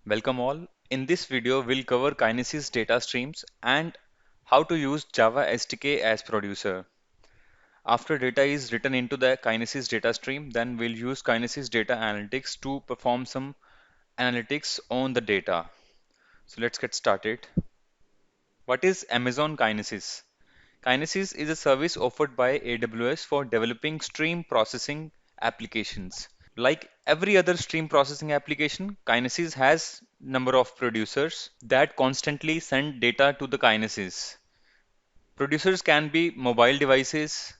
Welcome all. In this video, we'll cover Kinesis data streams and how to use Java SDK as producer. After data is written into the Kinesis data stream, then we'll use Kinesis data analytics to perform some analytics on the data. So let's get started. What is Amazon Kinesis? Kinesis is a service offered by AWS for developing stream processing applications. Like every other stream processing application, Kinesis has number of producers that constantly send data to the Kinesis. Producers can be mobile devices,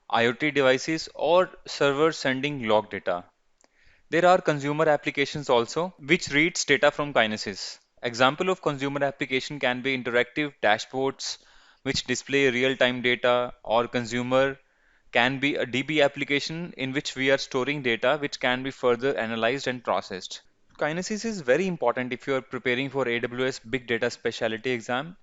IoT devices, or servers sending log data. There are consumer applications also which reads data from Kinesis. Example of consumer application can be interactive dashboards which display real-time data, or consumer can be a DB application in which we are storing data which can be further analyzed and processed. Kinesis is very important if you are preparing for AWS Big Data Specialty exam,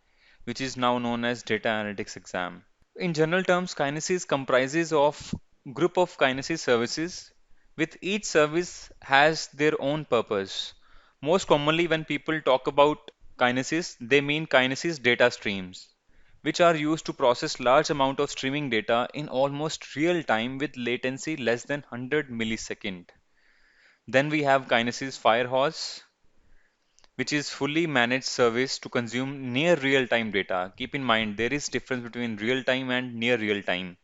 which is now known as Data Analytics exam. In general terms, Kinesis comprises of group of Kinesis services, with each service has their own purpose. Most commonly, when people talk about Kinesis, they mean Kinesis data streams, which are used to process large amount of streaming data in almost real time with latency less than 100 millisecond. Then we have Kinesis Firehose, which is fully managed service to consume near real-time data. Keep in mind there is difference between real-time and near real-time.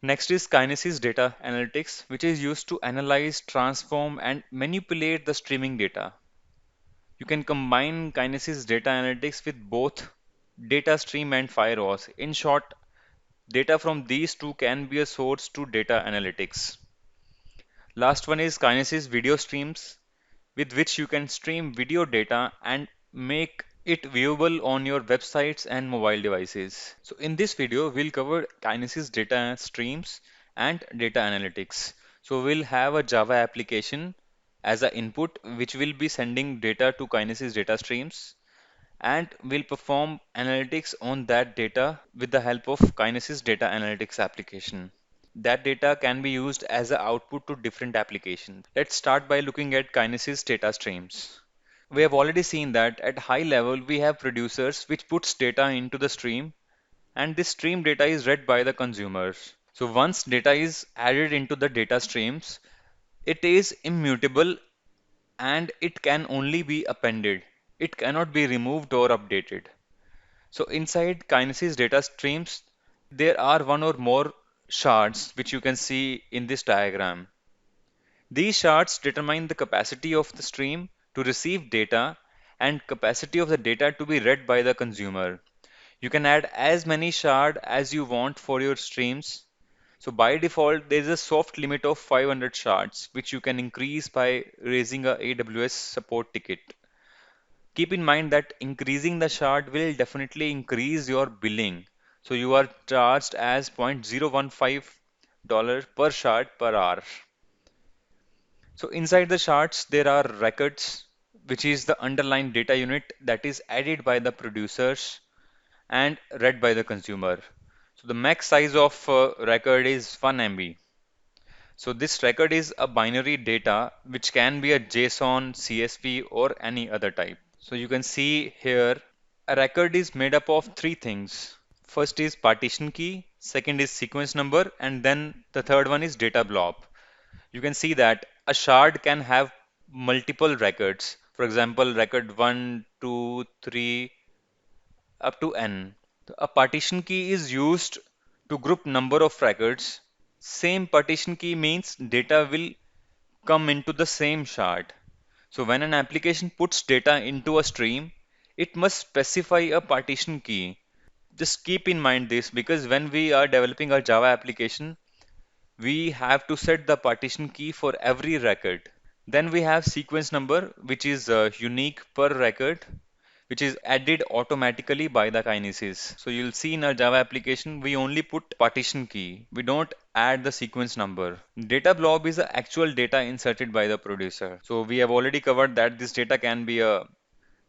Next is Kinesis Data Analytics, which is used to analyze, transform, and manipulate the streaming data. You can combine Kinesis Data Analytics with both data stream and firehose. In short, data from these two can be a source to data analytics. Last one is Kinesis Video Streams, with which you can stream video data and make it viewable on your websites and mobile devices. So in this video, we'll cover Kinesis data streams and data analytics. So we'll have a Java application as an input, which will be sending data to Kinesis data streams, and we'll perform analytics on that data with the help of Kinesis data analytics application. That data can be used as an output to different applications. Let's start by looking at Kinesis data streams. We have already seen that at high level we have producers which puts data into the stream, and this stream data is read by the consumers. So once data is added into the data streams, it is immutable and it can only be appended. It cannot be removed or updated. So inside Kinesis data streams, there are one or more shards which you can see in this diagram. These shards determine the capacity of the stream to receive data and capacity of the data to be read by the consumer. You can add as many shards as you want for your streams. So by default, there is a soft limit of 500 shards, which you can increase by raising a AWS support ticket. Keep in mind that increasing the shard will definitely increase your billing. So you are charged as $0.015 per shard per hour. So inside the shards, there are records, which is the underlying data unit that is added by the producers and read by the consumer. So the max size of record is 1 MB. So this record is a binary data which can be a JSON, CSV or any other type. So you can see here a record is made up of three things. First is partition key, second is sequence number, and then the third one is data blob. You can see that a shard can have multiple records. For example, record 1, 2, 3 up to n. A partition key is used to group number of records. Same partition key means data will come into the same shard. So when an application puts data into a stream, it must specify a partition key. Just keep in mind this because when we are developing a Java application, we have to set the partition key for every record. Then we have sequence number, which is unique per record, which is added automatically by the Kinesis. So you'll see in our Java application, we only put partition key. We don't add the sequence number. Data blob is the actual data inserted by the producer. So we have already covered that this data can be a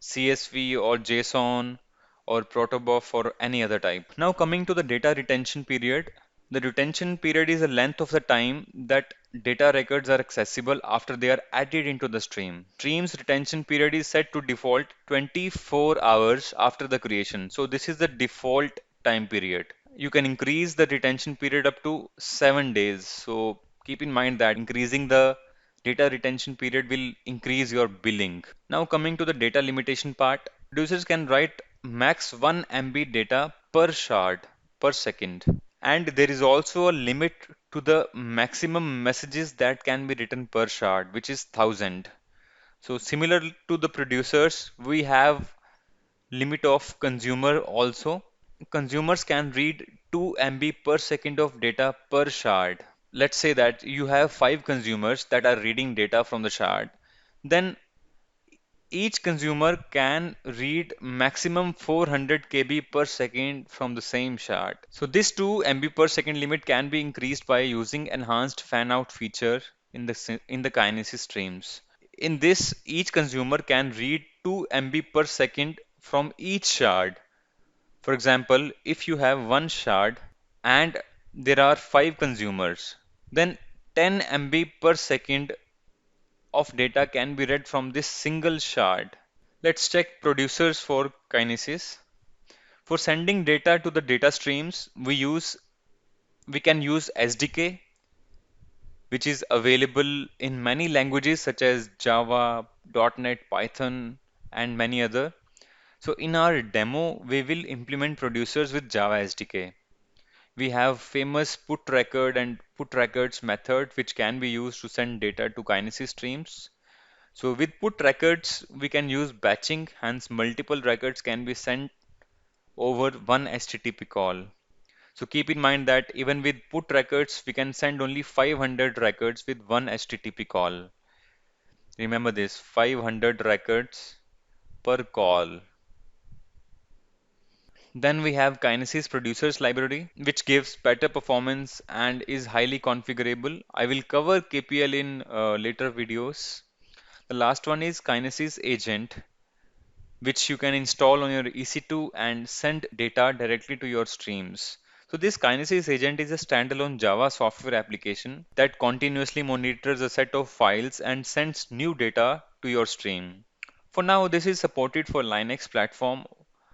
CSV or JSON or protobuf or any other type. Now coming to the data retention period, The retention period is the length of the time that data records are accessible after they are added into the stream. Stream's retention period is set to default 24 hours after the creation. So this is the default time period. You can increase the retention period up to 7 days. So keep in mind that increasing the data retention period will increase your billing. Now coming to the data limitation part, producers can write max 1 MB data per shard per second. And there is also a limit to the maximum messages that can be written per shard, which is 1000. So similar to the producers, we have limit of consumer also. Consumers can read 2 MB per second of data per shard. Let's say that you have 5 consumers that are reading data from the shard. Then each consumer can read maximum 400 KB per second from the same shard. So this 2 MB per second limit can be increased by using enhanced fan out feature in the Kinesis streams. In this, each consumer can read 2 MB per second from each shard. For example, if you have one shard and there are 5 consumers, then 10 MB per second of data can be read from this single shard. Let's check producers for Kinesis. For sending data to the data streams, we can use SDK, which is available in many languages such as Java, .NET, Python, and many other. So in our demo, we will implement producers with Java SDK. We have famous put record and put records method which can be used to send data to Kinesis streams. So with put records, we can use batching, hence multiple records can be sent over one HTTP call. So keep in mind that even with put records, we can send only 500 records with one HTTP call. Remember this, 500 records per call. Then we have Kinesis Producers Library, which gives better performance and is highly configurable. I will cover KPL in later videos. The last one is Kinesis Agent, which you can install on your EC2 and send data directly to your streams. So this Kinesis agent is a standalone Java software application that continuously monitors a set of files and sends new data to your stream. For now, this is supported for Linux platform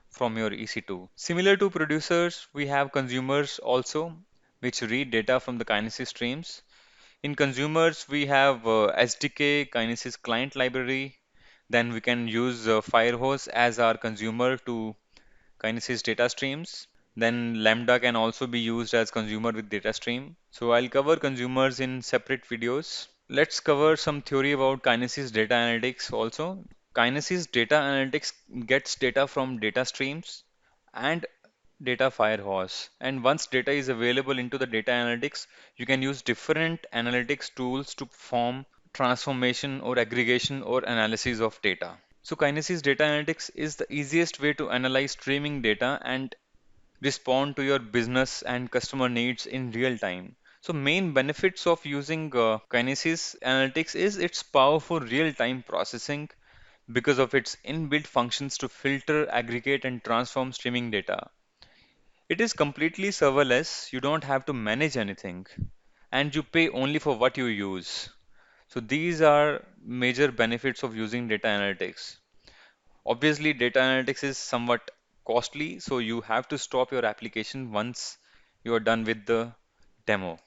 from your EC2. Similar to producers, we have consumers also, which read data from the Kinesis streams. In consumers, we have SDK, Kinesis client library. Then we can use Firehose as our consumer to Kinesis data streams. Then Lambda can also be used as consumer with data stream. So I'll cover consumers in separate videos. Let's cover some theory about Kinesis data analytics also. Kinesis data analytics gets data from data streams and data firehose, and once data is available into the data analytics, you can use different analytics tools to perform transformation or aggregation or analysis of data. So Kinesis data analytics is the easiest way to analyze streaming data and respond to your business and customer needs in real time. So main benefits of using Kinesis analytics is its powerful real-time processing because of its inbuilt functions to filter, aggregate, and transform streaming data. It is completely serverless, you don't have to manage anything, and you pay only for what you use. So these are major benefits of using data analytics. Obviously, data analytics is somewhat costly, so you have to stop your application once you are done with the demo.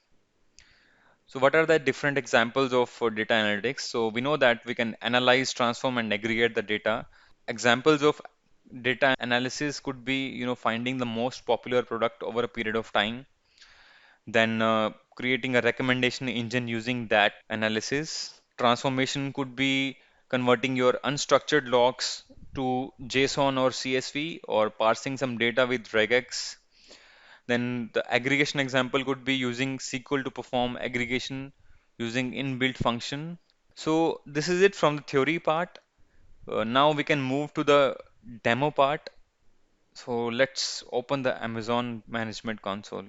So what are the different examples of data analytics? So we know that we can analyze, transform, and aggregate the data. Examples of data analysis could be, finding the most popular product over a period of time, then creating a recommendation engine using that analysis. Transformation could be converting your unstructured logs to JSON or CSV or parsing some data with regex. Then the aggregation example could be using SQL to perform aggregation using inbuilt function. So this is it from the theory part. Now we can move to the demo part. So let's open the Amazon Management Console.